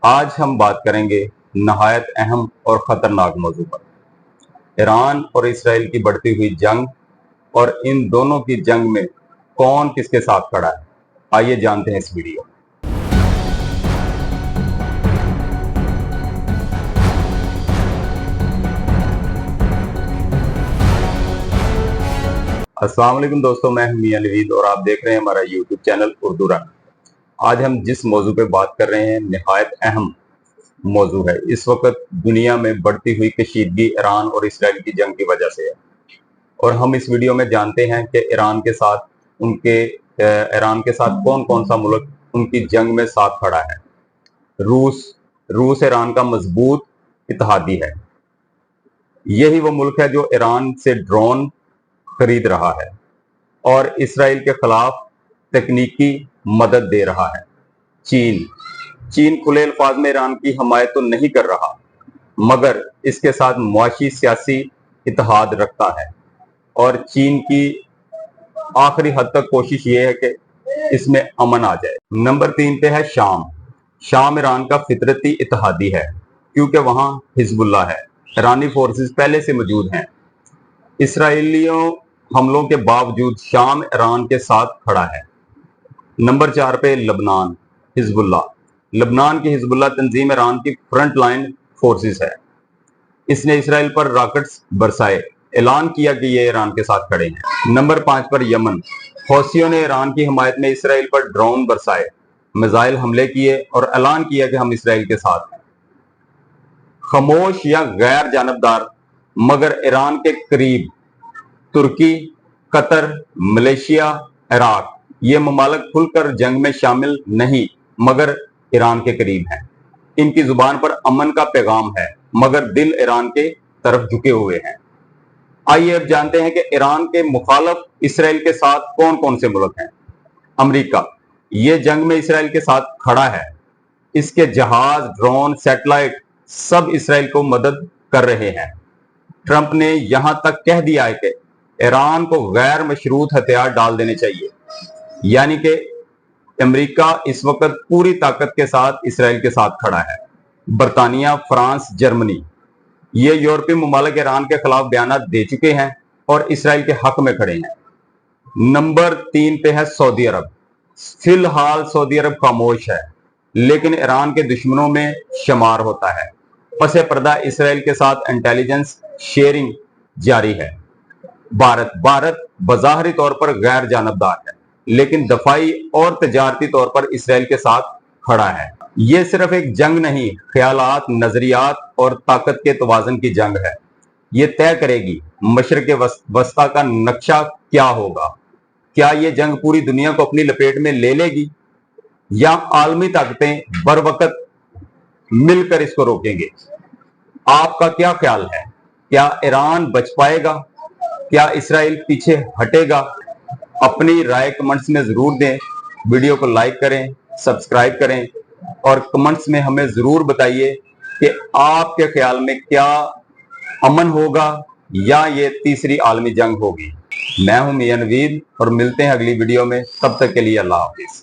آج ہم بات کریں گے نہایت اہم اور خطرناک موضوع پر، ایران اور اسرائیل کی بڑھتی ہوئی جنگ اور ان دونوں کی جنگ میں کون کس کے ساتھ کھڑا ہے۔ آئیے جانتے ہیں اس ویڈیو۔ السلام علیکم دوستو، میں ہوں میاں نوید اور آپ دیکھ رہے ہیں ہمارا یوٹیوب چینل اردو رنگ۔ آج ہم جس موضوع پہ بات کر رہے ہیں نہایت اہم موضوع ہے۔ اس وقت دنیا میں بڑھتی ہوئی کشیدگی ایران اور اسرائیل کی جنگ کی وجہ سے ہے، اور ہم اس ویڈیو میں جانتے ہیں کہ ایران کے ساتھ کون کون سا ملک ان کی جنگ میں ساتھ کھڑا ہے۔ روس ایران کا مضبوط اتحادی ہے۔ یہی وہ ملک ہے جو ایران سے ڈرون خرید رہا ہے اور اسرائیل کے خلاف تکنیکی مدد دے رہا ہے۔ چین کھلے الفاظ میں ایران کی حمایت تو نہیں کر رہا، مگر اس کے ساتھ معاشی سیاسی اتحاد رکھتا ہے، اور چین کی آخری حد تک کوشش یہ ہے کہ اس میں امن آ جائے۔ نمبر 3 پہ ہے شام ایران کا فطرتی اتحادی ہے، کیونکہ وہاں حزب اللہ ہے۔ ایرانی فورسز پہلے سے موجود ہیں۔ اسرائیلیوں حملوں کے باوجود شام ایران کے ساتھ کھڑا ہے۔ نمبر 4 پہ لبنان، حزب اللہ۔ لبنان کی حزب اللہ تنظیم ایران کی فرنٹ لائن فورسز ہے۔ اس نے اسرائیل پر راکٹس برسائے، اعلان کیا کہ یہ ایران کے ساتھ کھڑے ہیں۔ نمبر 5 پر یمن، حوثیوں نے ایران کی حمایت میں اسرائیل پر ڈرون برسائے، میزائل حملے کیے اور اعلان کیا کہ ہم اسرائیل کے ساتھ ہیں۔ خاموش یا غیر جانبدار مگر ایران کے قریب ترکی، قطر، ملیشیا، عراق، یہ ممالک کھل کر جنگ میں شامل نہیں مگر ایران کے قریب ہیں۔ ان کی زبان پر امن کا پیغام ہے مگر دل ایران کے طرف جھکے ہوئے ہیں۔ آئیے اب جانتے ہیں کہ ایران کے مخالف اسرائیل کے ساتھ کون کون سے ملک ہیں۔ امریکہ، یہ جنگ میں اسرائیل کے ساتھ کھڑا ہے۔ اس کے جہاز، ڈرون، سیٹلائٹ سب اسرائیل کو مدد کر رہے ہیں۔ ٹرمپ نے یہاں تک کہہ دیا ہے کہ ایران کو غیر مشروط ہتھیار ڈال دینے چاہیے، یعنی کہ امریکہ اس وقت پوری طاقت کے ساتھ اسرائیل کے ساتھ کھڑا ہے۔ برطانیہ، فرانس، جرمنی، یہ یورپی ممالک ایران کے خلاف بیانات دے چکے ہیں اور اسرائیل کے حق میں کھڑے ہیں۔ نمبر 3 پہ ہے سعودی عرب۔ فی الحال سعودی عرب خاموش ہے، لیکن ایران کے دشمنوں میں شمار ہوتا ہے۔ پس پردہ اسرائیل کے ساتھ انٹیلیجنس شیئرنگ جاری ہے۔ بھارت بظاہری طور پر غیر جانبدار ہے، لیکن دفاعی اور تجارتی طور پر اسرائیل کے ساتھ کھڑا ہے۔ یہ صرف ایک جنگ نہیں، خیالات، نظریات اور طاقت کے توازن کی جنگ ہے۔ یہ طے کرے گی مشرق وسطیٰ کا نقشہ کیا ہوگا۔ کیا یہ جنگ پوری دنیا کو اپنی لپیٹ میں لے لے گی، یا عالمی طاقتیں بروقت مل کر اس کو روکیں گے؟ آپ کا کیا خیال ہے؟ کیا ایران بچ پائے گا؟ کیا اسرائیل پیچھے ہٹے گا؟ اپنی رائے کمنٹس میں ضرور دیں۔ ویڈیو کو لائک کریں، سبسکرائب کریں اور کمنٹس میں ہمیں ضرور بتائیے کہ آپ کے خیال میں کیا امن ہوگا یا یہ تیسری عالمی جنگ ہوگی۔ میں ہوں میاں نوید اور ملتے ہیں اگلی ویڈیو میں، تب تک کے لیے اللہ حافظ۔